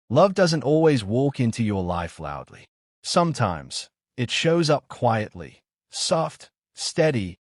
Love doesn't always walk into your life loudly. Sometimes, it shows up quietly, soft, steady,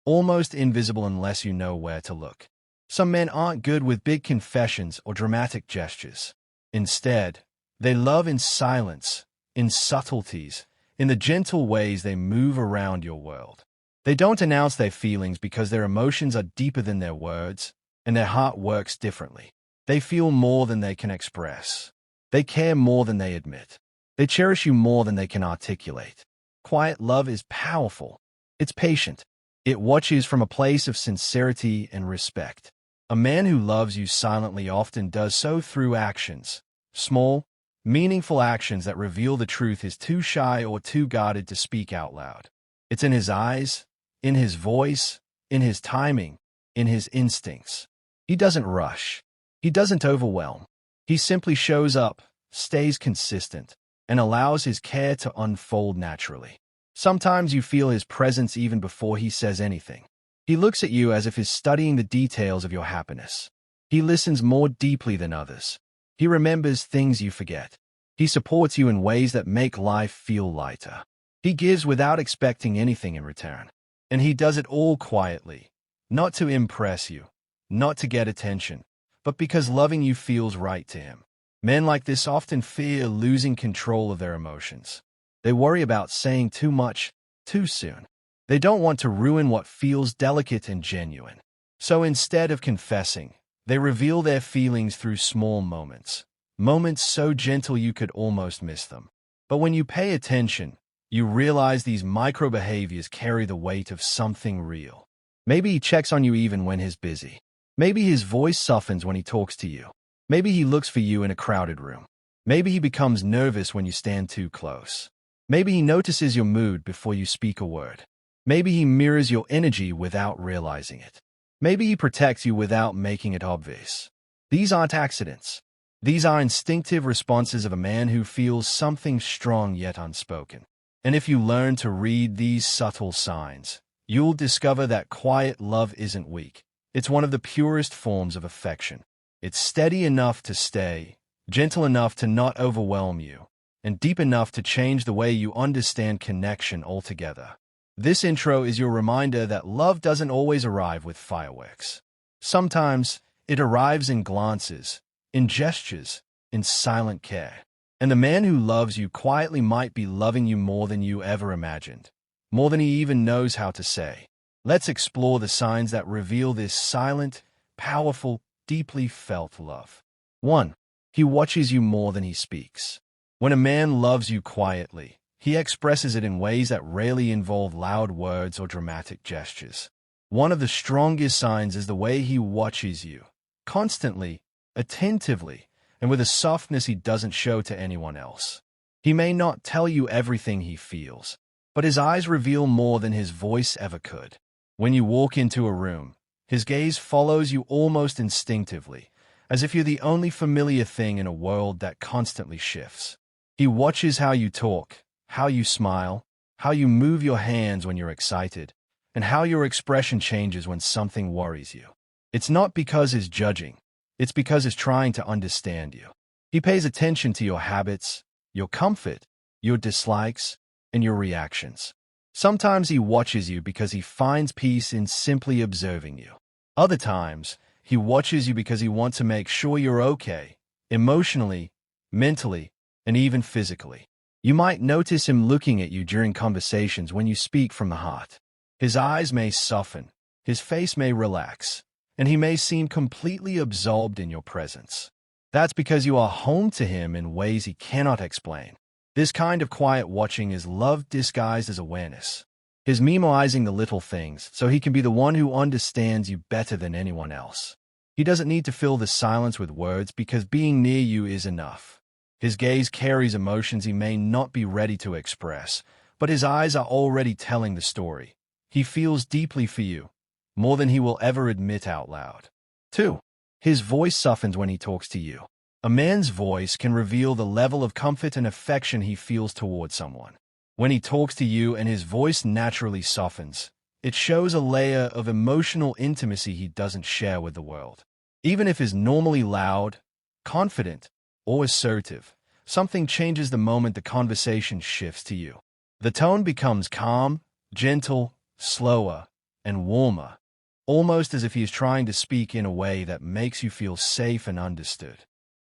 almost invisible unless you know where to look. Some men aren't good with big confessions or dramatic gestures. Instead, they love in silence, in subtleties, in the gentle ways they move around your world. They don't announce their feelings because their emotions are deeper than their words, and their heart works differently. They feel more than they can express. They care more than they admit. They cherish you more than they can articulate. Quiet love is powerful. It's patient. It watches from a place of sincerity and respect. A man who loves you silently often does so through actions. Small, meaningful actions that reveal the truth he's too shy or too guarded to speak out loud. It's in his eyes, in his voice, in his timing, in his instincts. He doesn't rush. He doesn't overwhelm. He simply shows up, stays consistent, and allows his care to unfold naturally. Sometimes you feel his presence even before he says anything. He looks at you as if he's studying the details of your happiness. He listens more deeply than others. He remembers things you forget. He supports you in ways that make life feel lighter. He gives without expecting anything in return. And he does it all quietly, not to impress you, not to get attention, but because loving you feels right to him. Men like this often fear losing control of their emotions. They worry about saying too much, too soon. They don't want to ruin what feels delicate and genuine. So instead of confessing, they reveal their feelings through small moments. Moments so gentle you could almost miss them. But when you pay attention, you realize these micro-behaviors carry the weight of something real. Maybe he checks on you even when he's busy. Maybe his voice softens when he talks to you. Maybe he looks for you in a crowded room. Maybe he becomes nervous when you stand too close. Maybe he notices your mood before you speak a word. Maybe he mirrors your energy without realizing it. Maybe he protects you without making it obvious. These aren't accidents. These are instinctive responses of a man who feels something strong yet unspoken. And if you learn to read these subtle signs, you'll discover that quiet love isn't weak. It's one of the purest forms of affection. It's steady enough to stay, gentle enough to not overwhelm you, and deep enough to change the way you understand connection altogether. This intro is your reminder that love doesn't always arrive with fireworks. Sometimes it arrives in glances, in gestures, in silent care. And the man who loves you quietly might be loving you more than you ever imagined, more than he even knows how to say. Let's explore the signs that reveal this silent, powerful, deeply felt love. 1. He watches you more than he speaks. When a man loves you quietly, he expresses it in ways that rarely involve loud words or dramatic gestures. One of the strongest signs is the way he watches you, constantly, attentively, and with a softness he doesn't show to anyone else. He may not tell you everything he feels, but his eyes reveal more than his voice ever could. When you walk into a room, his gaze follows you almost instinctively, as if you're the only familiar thing in a world that constantly shifts. He watches how you talk, how you smile, how you move your hands when you're excited, and how your expression changes when something worries you. It's not because he's judging. It's because he's trying to understand you. He pays attention to your habits, your comfort, your dislikes, and your reactions. Sometimes he watches you because he finds peace in simply observing you. Other times, he watches you because he wants to make sure you're okay, emotionally, mentally, and even physically. You might notice him looking at you during conversations when you speak from the heart. His eyes may soften, his face may relax, and he may seem completely absorbed in your presence. That's because you are home to him in ways he cannot explain. This kind of quiet watching is love disguised as awareness. He's memoizing the little things so he can be the one who understands you better than anyone else. He doesn't need to fill the silence with words because being near you is enough. His gaze carries emotions he may not be ready to express, but his eyes are already telling the story. He feels deeply for you, more than he will ever admit out loud. 2. His voice softens when he talks to you. A man's voice can reveal the level of comfort and affection he feels towards someone. When he talks to you and his voice naturally softens, it shows a layer of emotional intimacy he doesn't share with the world. Even if he's normally loud, confident, or assertive, something changes the moment the conversation shifts to you. The tone becomes calm, gentle, slower, and warmer, almost as if he is trying to speak in a way that makes you feel safe and understood.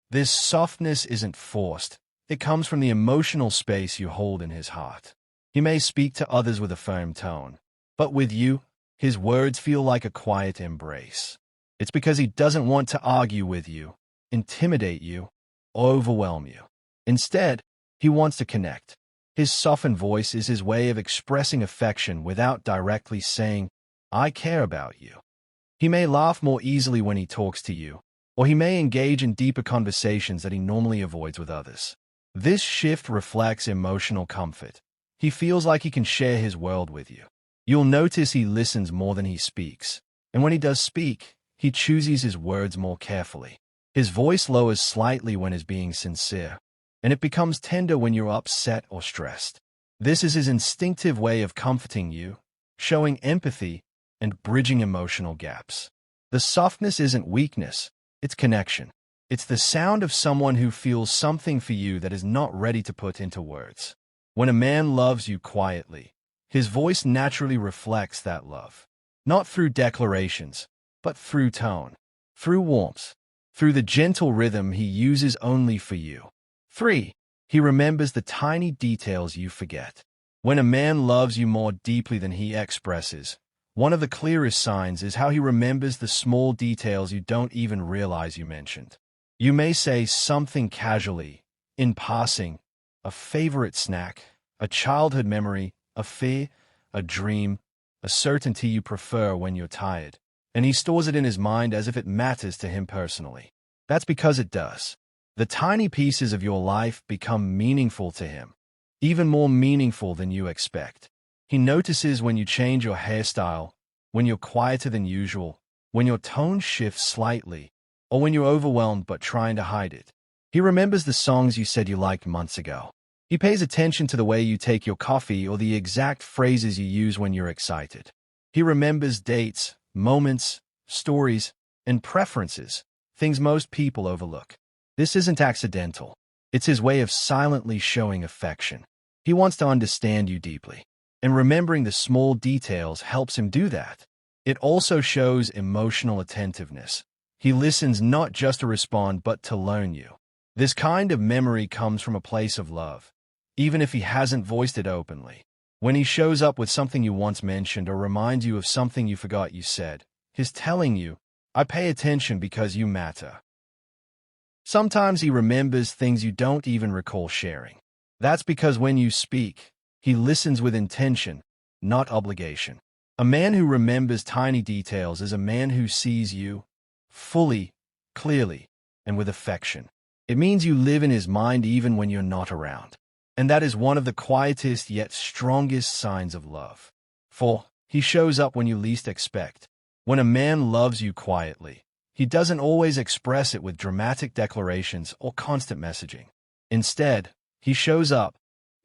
This softness isn't forced. It comes from the emotional space you hold in his heart. He may speak to others with a firm tone, but with you, his words feel like a quiet embrace. It's because he doesn't want to argue with you, intimidate you, or overwhelm you. Instead, he wants to connect. His softened voice is his way of expressing affection without directly saying, "I care about you." He may laugh more easily when he talks to you, or he may engage in deeper conversations that he normally avoids with others. This shift reflects emotional comfort. He feels like he can share his world with you. You'll notice he listens more than he speaks, and when he does speak, he chooses his words more carefully. His voice lowers slightly when he's being sincere, and it becomes tender when you're upset or stressed. This is his instinctive way of comforting you, showing empathy, and bridging emotional gaps. The softness isn't weakness, it's connection. It's the sound of someone who feels something for you that is not ready to put into words. When a man loves you quietly, his voice naturally reflects that love. Not through declarations, but through tone, through warmth, through the gentle rhythm he uses only for you. 3. He remembers the tiny details you forget. When a man loves you more deeply than he expresses, one of the clearest signs is how he remembers the small details you don't even realize you mentioned. You may say something casually, in passing, a favorite snack, a childhood memory, a fear, a dream, a certainty you prefer when you're tired, and he stores it in his mind as if it matters to him personally. That's because it does. The tiny pieces of your life become meaningful to him, even more meaningful than you expect. He notices when you change your hairstyle, when you're quieter than usual, when your tone shifts slightly, or when you're overwhelmed but trying to hide it. He remembers the songs you said you liked months ago. He pays attention to the way you take your coffee or the exact phrases you use when you're excited. He remembers dates, moments, stories, and preferences, things most people overlook. This isn't accidental. It's his way of silently showing affection. He wants to understand you deeply, and remembering the small details helps him do that. It also shows emotional attentiveness. He listens not just to respond but to learn you. This kind of memory comes from a place of love, even if he hasn't voiced it openly. When he shows up with something you once mentioned or reminds you of something you forgot you said, he's telling you, "I pay attention because you matter." Sometimes he remembers things you don't even recall sharing. That's because when you speak, he listens with intention, not obligation. A man who remembers tiny details is a man who sees you fully, clearly, and with affection. It means you live in his mind even when you're not around. And that is one of the quietest yet strongest signs of love. 4. He shows up when you least expect. When a man loves you quietly, he doesn't always express it with dramatic declarations or constant messaging. Instead, he shows up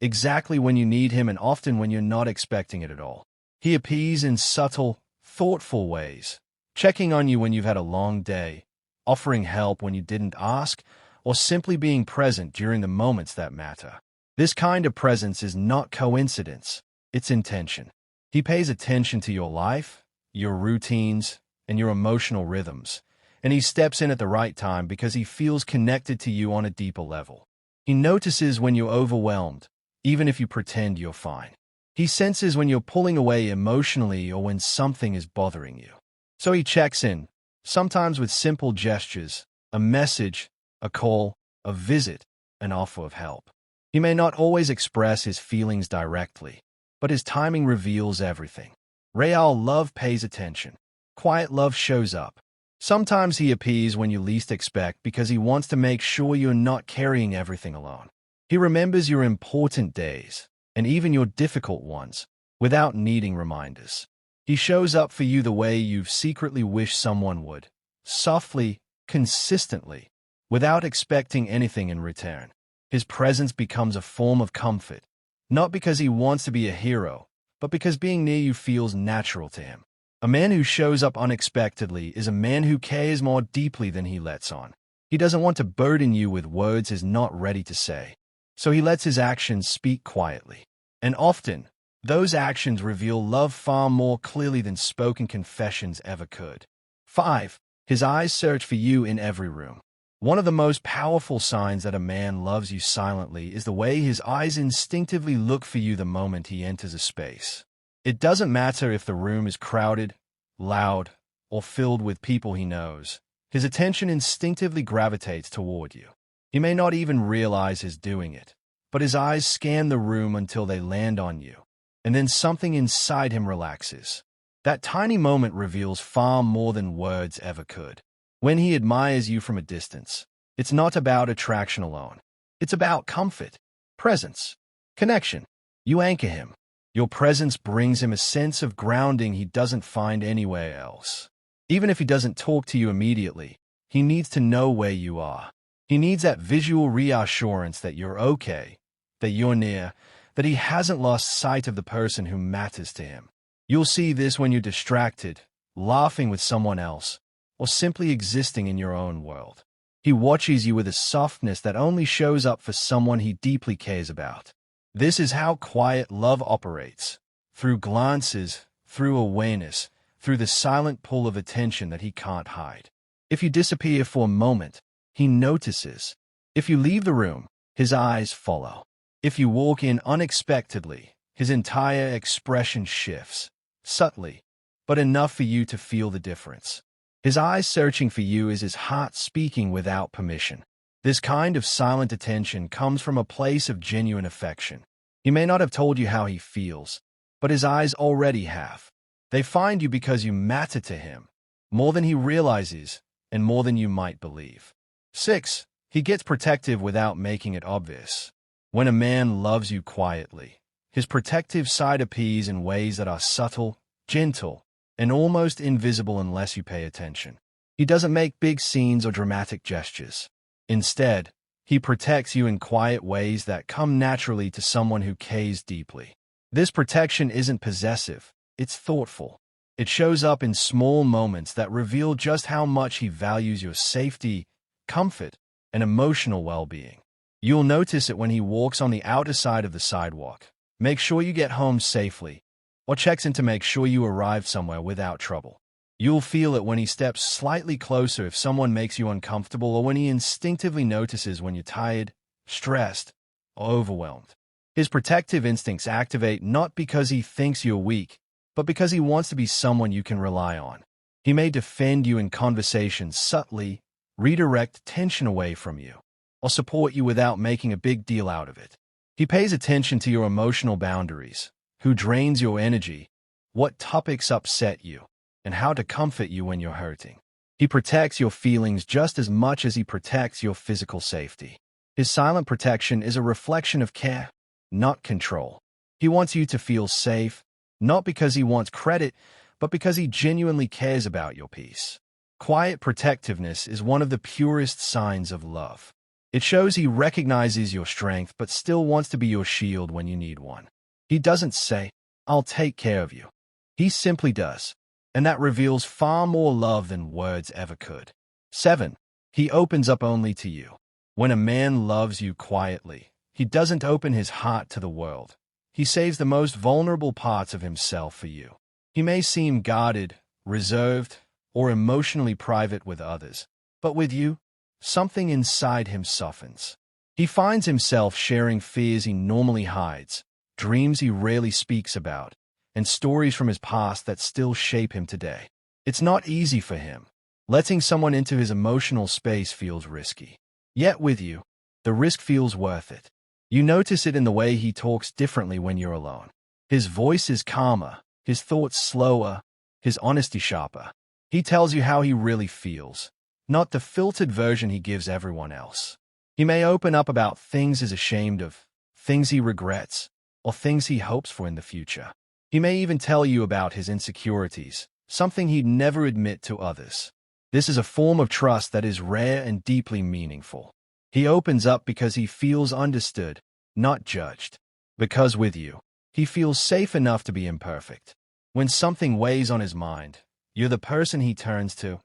exactly when you need him and often when you're not expecting it at all. He appears in subtle, thoughtful ways, checking on you when you've had a long day, offering help when you didn't ask, or simply being present during the moments that matter. This kind of presence is not coincidence, it's intention. He pays attention to your life, your routines, and your emotional rhythms, and he steps in at the right time because he feels connected to you on a deeper level. He notices when you're overwhelmed, even if you pretend you're fine. He senses when you're pulling away emotionally or when something is bothering you. So he checks in, sometimes with simple gestures, a message, a call, a visit, an offer of help. He may not always express his feelings directly, but his timing reveals everything. Real love pays attention. Quiet love shows up. Sometimes he appears when you least expect because he wants to make sure you're not carrying everything alone. He remembers your important days, and even your difficult ones, without needing reminders. He shows up for you the way you've secretly wished someone would, softly, consistently, without expecting anything in return. His presence becomes a form of comfort, not because he wants to be a hero, but because being near you feels natural to him. A man who shows up unexpectedly is a man who cares more deeply than he lets on. He doesn't want to burden you with words he's not ready to say. So he lets his actions speak quietly. And often, those actions reveal love far more clearly than spoken confessions ever could. 5. His eyes search for you in every room. One of the most powerful signs that a man loves you silently is the way his eyes instinctively look for you the moment he enters a space. It doesn't matter if the room is crowded, loud, or filled with people he knows. His attention instinctively gravitates toward you. He may not even realize he's doing it, but his eyes scan the room until they land on you, and then something inside him relaxes. That tiny moment reveals far more than words ever could. When he admires you from a distance, it's not about attraction alone. It's about comfort, presence, connection. You anchor him. Your presence brings him a sense of grounding he doesn't find anywhere else. Even if he doesn't talk to you immediately, he needs to know where you are. He needs that visual reassurance that you're okay, that you're near, that he hasn't lost sight of the person who matters to him. You'll see this when you're distracted, laughing with someone else, or simply existing in your own world. He watches you with a softness that only shows up for someone he deeply cares about. This is how quiet love operates, through glances, through awareness, through the silent pull of attention that he can't hide. If you disappear for a moment, he notices. If you leave the room, his eyes follow. If you walk in unexpectedly, his entire expression shifts, subtly, but enough for you to feel the difference. His eyes searching for you is his heart speaking without permission. This kind of silent attention comes from a place of genuine affection. He may not have told you how he feels, but his eyes already have. They find you because you matter to him, more than he realizes and more than you might believe. 6. He gets protective without making it obvious. When a man loves you quietly, his protective side appears in ways that are subtle, gentle, and almost invisible unless you pay attention. He doesn't make big scenes or dramatic gestures. Instead, he protects you in quiet ways that come naturally to someone who cares deeply. This protection isn't possessive, it's thoughtful. It shows up in small moments that reveal just how much he values your safety, comfort, and emotional well-being. You'll notice it when he walks on the outer side of the sidewalk, makes sure you get home safely, or checks in to make sure you arrive somewhere without trouble. You'll feel it when he steps slightly closer if someone makes you uncomfortable, or when he instinctively notices when you're tired, stressed, or overwhelmed. His protective instincts activate not because he thinks you're weak, but because he wants to be someone you can rely on. He may defend you in conversations subtly, redirect tension away from you, or support you without making a big deal out of it. He pays attention to your emotional boundaries, who drains your energy, what topics upset you, and how to comfort you when you're hurting. He protects your feelings just as much as he protects your physical safety. His silent protection is a reflection of care, not control. He wants you to feel safe, not because he wants credit, but because he genuinely cares about your peace. Quiet protectiveness is one of the purest signs of love. It shows he recognizes your strength but still wants to be your shield when you need one. He doesn't say, "I'll take care of you." He simply does, and that reveals far more love than words ever could. 7. He opens up only to you. When a man loves you quietly, he doesn't open his heart to the world. He saves the most vulnerable parts of himself for you. He may seem guarded, reserved, or emotionally private with others, but with you, something inside him softens. He finds himself sharing fears he normally hides, dreams he rarely speaks about, and stories from his past that still shape him today. It's not easy for him. Letting someone into his emotional space feels risky. Yet with you, the risk feels worth it. You notice it in the way he talks differently when you're alone. His voice is calmer, his thoughts slower, his honesty sharper. He tells you how he really feels, not the filtered version he gives everyone else. He may open up about things he's ashamed of, things he regrets, or things he hopes for in the future. He may even tell you about his insecurities, something he'd never admit to others. This is a form of trust that is rare and deeply meaningful. He opens up because he feels understood, not judged. Because with you, he feels safe enough to be imperfect. When something weighs on his mind, you're the person he turns to.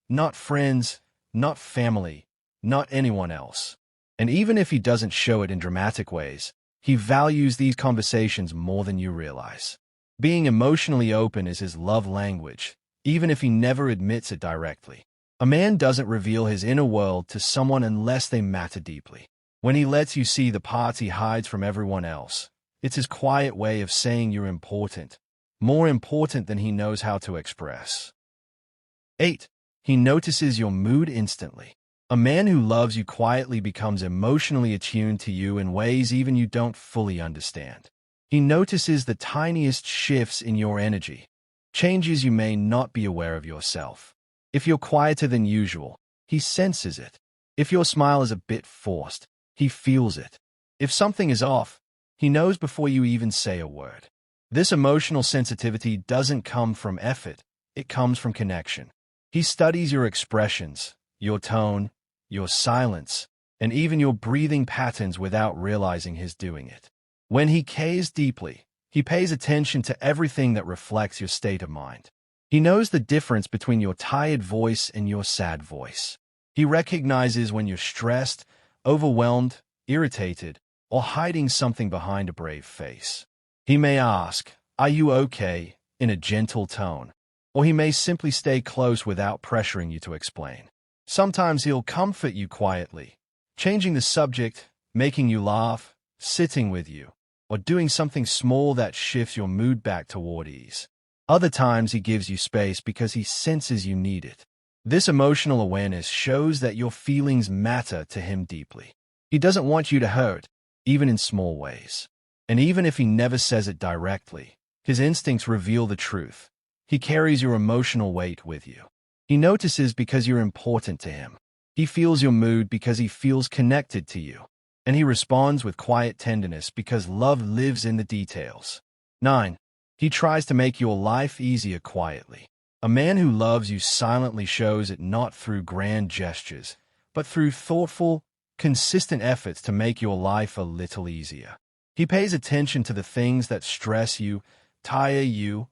Not friends, not family, not anyone else. And even if he doesn't show it in dramatic ways, he values these conversations more than you realize. Being emotionally open is his love language, even if he never admits it directly. A man doesn't reveal his inner world to someone unless they matter deeply. When he lets you see the parts he hides from everyone else, it's his quiet way of saying you're important, more important than he knows how to express. 8. He notices your mood instantly. A man who loves you quietly becomes emotionally attuned to you in ways even you don't fully understand. He notices the tiniest shifts in your energy, changes you may not be aware of yourself. If you're quieter than usual, he senses it. If your smile is a bit forced, he feels it. If something is off, he knows before you even say a word. This emotional sensitivity doesn't come from effort, it comes from connection. He studies your expressions, your tone, your silence, and even your breathing patterns without realizing he's doing it. When he cares deeply, he pays attention to everything that reflects your state of mind. He knows the difference between your tired voice and your sad voice. He recognizes when you're stressed, overwhelmed, irritated, or hiding something behind a brave face. He may ask, "Are you okay?" in a gentle tone, or he may simply stay close without pressuring you to explain. Sometimes he'll comfort you quietly, changing the subject, making you laugh, sitting with you, or doing something small that shifts your mood back toward ease. Other times he gives you space because he senses you need it. This emotional awareness shows that your feelings matter to him deeply. He doesn't want you to hurt, even in small ways. And even if he never says it directly, his instincts reveal the truth. He carries your emotional weight with you. He notices because you're important to him. He feels your mood because he feels connected to you. And he responds with quiet tenderness because love lives in the details. 9. He tries to make your life easier quietly. A man who loves you silently shows it not through grand gestures, but through thoughtful, consistent efforts to make your life a little easier. He pays attention to the things that stress you, tire you,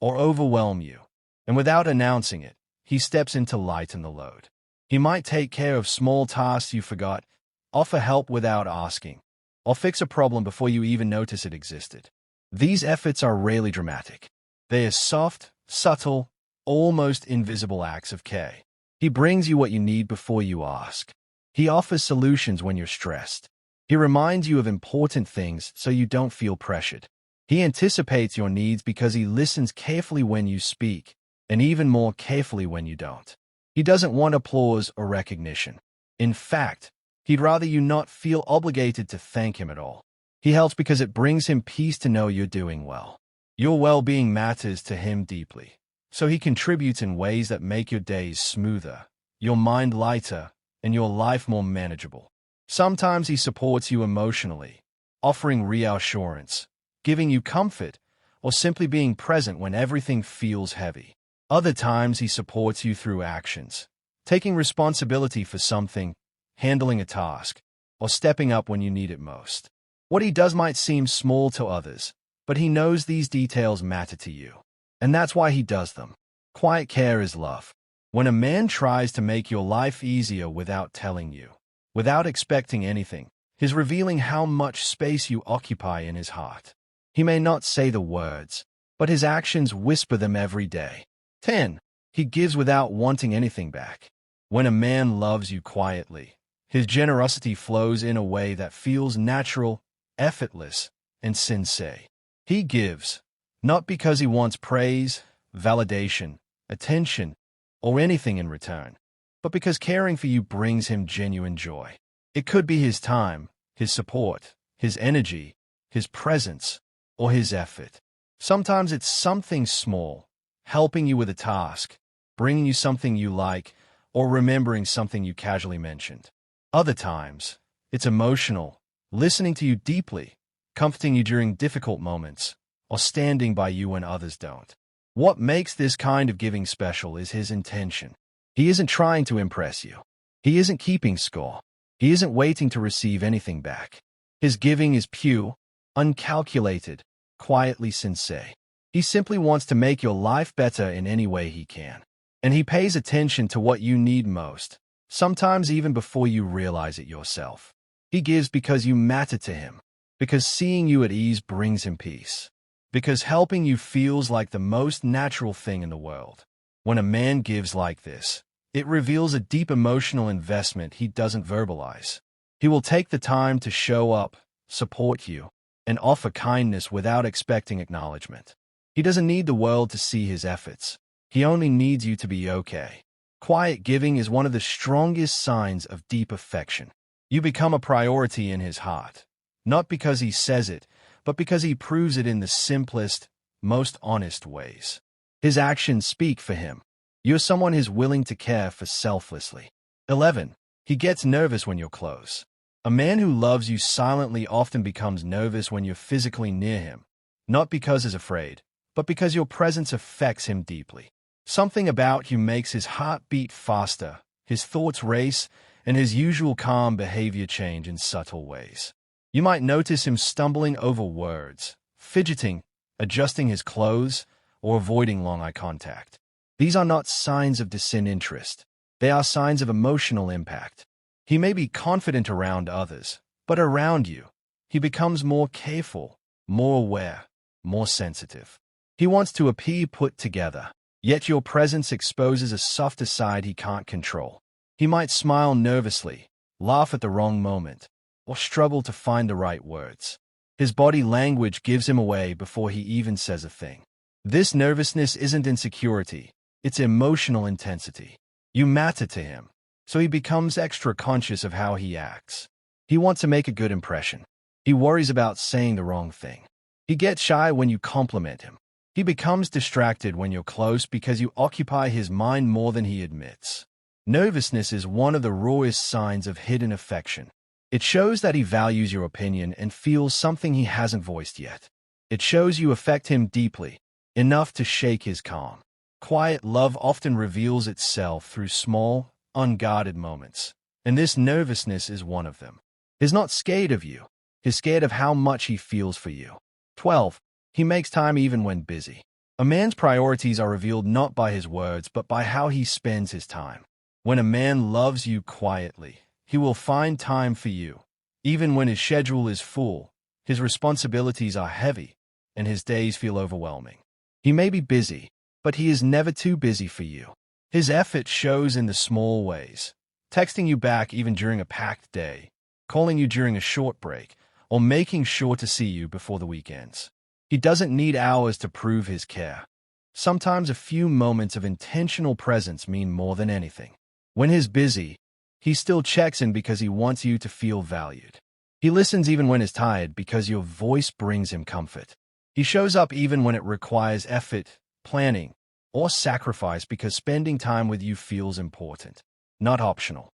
or overwhelm you, and without announcing it, he steps in to lighten the load. He might take care of small tasks you forgot, offer help without asking, or fix a problem before you even notice it existed. These efforts are rarely dramatic. They are soft, subtle, almost invisible acts of care. He brings you what you need before you ask. He offers solutions when you're stressed. He reminds you of important things so you don't feel pressured. He anticipates your needs because he listens carefully when you speak, and even more carefully when you don't. He doesn't want applause or recognition. In fact, he'd rather you not feel obligated to thank him at all. He helps because it brings him peace to know you're doing well. Your well-being matters to him deeply, so he contributes in ways that make your days smoother, your mind lighter, and your life more manageable. Sometimes he supports you emotionally, offering reassurance, giving you comfort, or simply being present when everything feels heavy. Other times he supports you through actions, taking responsibility for something, handling a task, or stepping up when you need it most. What he does might seem small to others, but he knows these details matter to you, and that's why he does them. Quiet care is love. When a man tries to make your life easier without telling you, without expecting anything, he's revealing how much space you occupy in his heart. He may not say the words, but his actions whisper them every day. 10. He gives without wanting anything back. When a man loves you quietly, his generosity flows in a way that feels natural, effortless, and sincere. He gives, not because he wants praise, validation, attention, or anything in return, but because caring for you brings him genuine joy. It could be his time, his support, his energy, his presence, or his effort. Sometimes it's something small, helping you with a task, bringing you something you like, or remembering something you casually mentioned. Other times, it's emotional, listening to you deeply, comforting you during difficult moments, or standing by you when others don't. What makes this kind of giving special is his intention. He isn't trying to impress you. He isn't keeping score. He isn't waiting to receive anything back. His giving is pure, uncalculated, quietly sincere. He simply wants to make your life better in any way he can. And he pays attention to what you need most, sometimes even before you realize it yourself. He gives because you matter to him, because seeing you at ease brings him peace, because helping you feels like the most natural thing in the world. When a man gives like this, it reveals a deep emotional investment he doesn't verbalize. He will take the time to show up, support you, and offer kindness without expecting acknowledgement. He doesn't need the world to see his efforts. He only needs you to be okay. Quiet giving is one of the strongest signs of deep affection. You become a priority in his heart, not because he says it, but because he proves it in the simplest, most honest ways. His actions speak for him. You're someone he's willing to care for selflessly. 11. He gets nervous when you're close. A man who loves you silently often becomes nervous when you're physically near him, not because he's afraid, but because your presence affects him deeply. Something about you makes his heart beat faster, his thoughts race, and his usual calm behavior change in subtle ways. You might notice him stumbling over words, fidgeting, adjusting his clothes, or avoiding long eye contact. These are not signs of disinterest. They are signs of emotional impact. He may be confident around others, but around you, he becomes more careful, more aware, more sensitive. He wants to appear put together, yet your presence exposes a softer side he can't control. He might smile nervously, laugh at the wrong moment, or struggle to find the right words. His body language gives him away before he even says a thing. This nervousness isn't insecurity, it's emotional intensity. You matter to him, so he becomes extra conscious of how he acts. He wants to make a good impression. He worries about saying the wrong thing. He gets shy when you compliment him. He becomes distracted when you're close because you occupy his mind more than he admits. Nervousness is one of the rawest signs of hidden affection. It shows that he values your opinion and feels something he hasn't voiced yet. It shows you affect him deeply, enough to shake his calm. Quiet love often reveals itself through small, unguarded moments, and this nervousness is one of them. He's not scared of you. He's scared of how much he feels for you. 12. He makes time even when busy. A man's priorities are revealed not by his words, but by how he spends his time. When a man loves you quietly, he will find time for you, even when his schedule is full, his responsibilities are heavy, and his days feel overwhelming. He may be busy, but he is never too busy for you. His effort shows in the small ways, texting you back even during a packed day, calling you during a short break, or making sure to see you before the weekends. He doesn't need hours to prove his care. Sometimes a few moments of intentional presence mean more than anything. When he's busy, he still checks in because he wants you to feel valued. He listens even when he's tired because your voice brings him comfort. He shows up even when it requires effort, planning, or sacrifice because spending time with you feels important, not optional.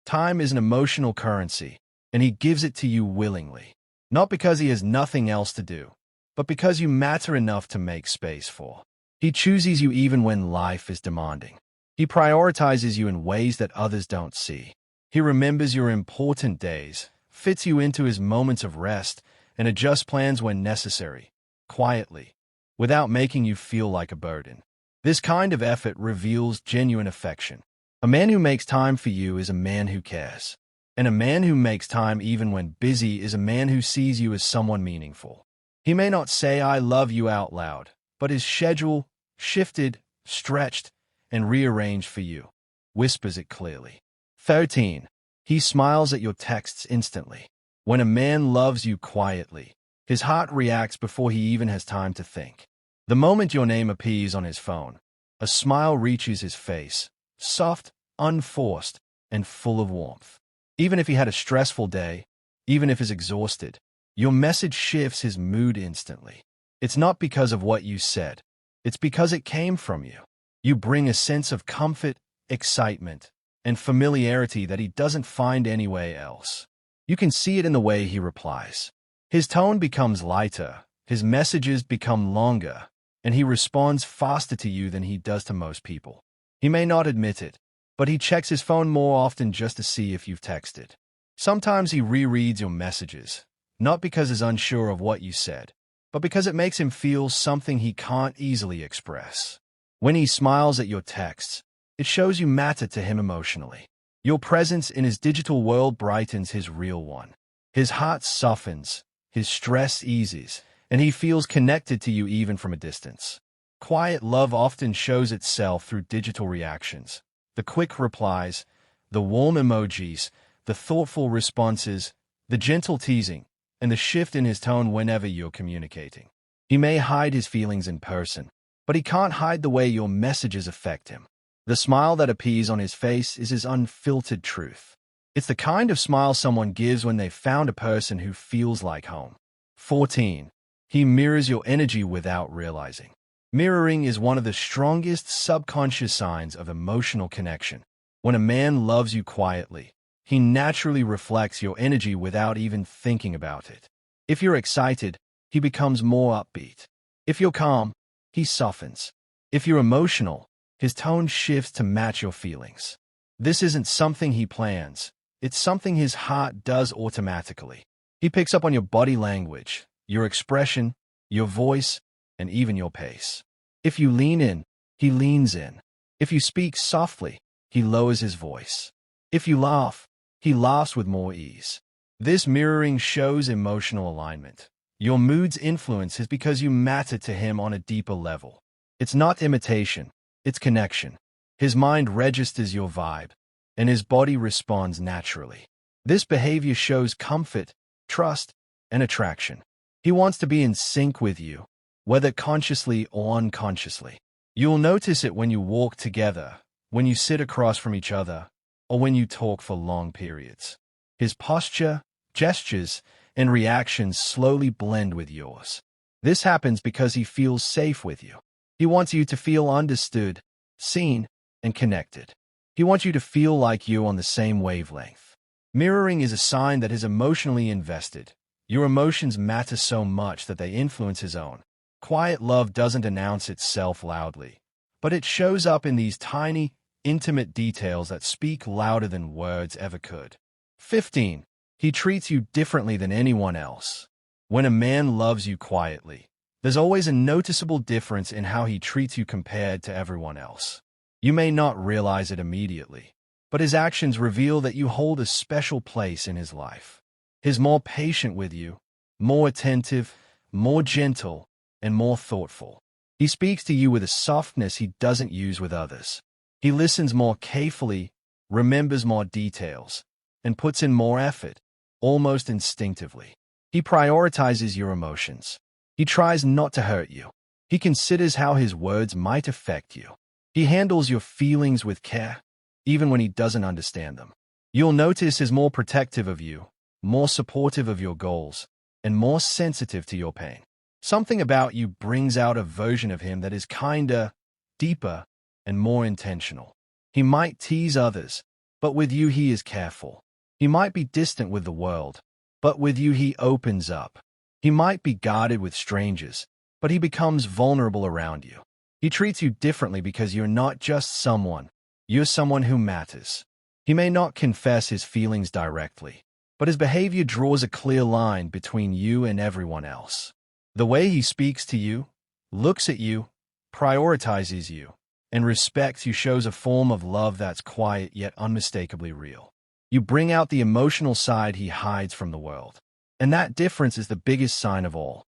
Time is an emotional currency, and he gives it to you willingly, not because he has nothing else to do, but because you matter enough to make space for. He chooses you even when life is demanding. He prioritizes you in ways that others don't see. He remembers your important days, fits you into his moments of rest, and adjusts plans when necessary, quietly, without making you feel like a burden. This kind of effort reveals genuine affection. A man who makes time for you is a man who cares. And a man who makes time even when busy is a man who sees you as someone meaningful. He may not say "I love you" out loud, but his schedule, shifted, stretched, and rearranged for you, whispers it clearly. 13. He smiles at your texts instantly. When a man loves you quietly, his heart reacts before he even has time to think. The moment your name appears on his phone, a smile reaches his face, soft, unforced, and full of warmth. Even if he had a stressful day, even if he's exhausted, your message shifts his mood instantly. It's not because of what you said. It's because it came from you. You bring a sense of comfort, excitement, and familiarity that he doesn't find anywhere else. You can see it in the way he replies. His tone becomes lighter, his messages become longer, and he responds faster to you than he does to most people. He may not admit it, but he checks his phone more often just to see if you've texted. Sometimes he rereads your messages, not because he's unsure of what you said, but because it makes him feel something he can't easily express. When he smiles at your texts, it shows you matter to him emotionally. Your presence in his digital world brightens his real one. His heart softens, his stress eases, and he feels connected to you even from a distance. Quiet love often shows itself through digital reactions. The quick replies, the warm emojis, the thoughtful responses, the gentle teasing, and the shift in his tone whenever you're communicating. He may hide his feelings in person, but he can't hide the way your messages affect him. The smile that appears on his face is his unfiltered truth. It's the kind of smile someone gives when they've found a person who feels like home. 14. He mirrors your energy without realizing. Mirroring is one of the strongest subconscious signs of emotional connection. When a man loves you quietly, he naturally reflects your energy without even thinking about it. If you're excited, he becomes more upbeat. If you're calm, he softens. If you're emotional, his tone shifts to match your feelings. This isn't something he plans. It's something his heart does automatically. He picks up on your body language, your expression, your voice, and even your pace. If you lean in, he leans in. If you speak softly, he lowers his voice. If you laugh, he laughs with more ease. This mirroring shows emotional alignment. Your mood's influence is because you matter to him on a deeper level. It's not imitation, it's connection. His mind registers your vibe, and his body responds naturally. This behavior shows comfort, trust, and attraction. He wants to be in sync with you, whether consciously or unconsciously. You'll notice it when you walk together, when you sit across from each other, or when you talk for long periods. His posture, gestures, and reactions slowly blend with yours. This happens because he feels safe with you. He wants you to feel understood, seen, and connected. He wants you to feel like you're on the same wavelength. Mirroring is a sign that he's emotionally invested. Your emotions matter so much that they influence his own. Quiet love doesn't announce itself loudly, but it shows up in these tiny, intimate details that speak louder than words ever could. 15. He treats you differently than anyone else. When a man loves you quietly, there's always a noticeable difference in how he treats you compared to everyone else. You may not realize it immediately, but his actions reveal that you hold a special place in his life. He's more patient with you, more attentive, more gentle, and more thoughtful. He speaks to you with a softness he doesn't use with others. He listens more carefully, remembers more details, and puts in more effort, almost instinctively. He prioritizes your emotions. He tries not to hurt you. He considers how his words might affect you. He handles your feelings with care, even when he doesn't understand them. You'll notice he's more protective of you, more supportive of your goals, and more sensitive to your pain. Something about you brings out a version of him that is kinder, deeper, and more intentional. He might tease others, but with you he is careful. He might be distant with the world, but with you he opens up. He might be guarded with strangers, but he becomes vulnerable around you. He treats you differently because you're not just someone, you're someone who matters. He may not confess his feelings directly, but his behavior draws a clear line between you and everyone else. The way he speaks to you, looks at you, prioritizes you, and respects you shows a form of love that's quiet yet unmistakably real. You bring out the emotional side he hides from the world. And that difference is the biggest sign of all.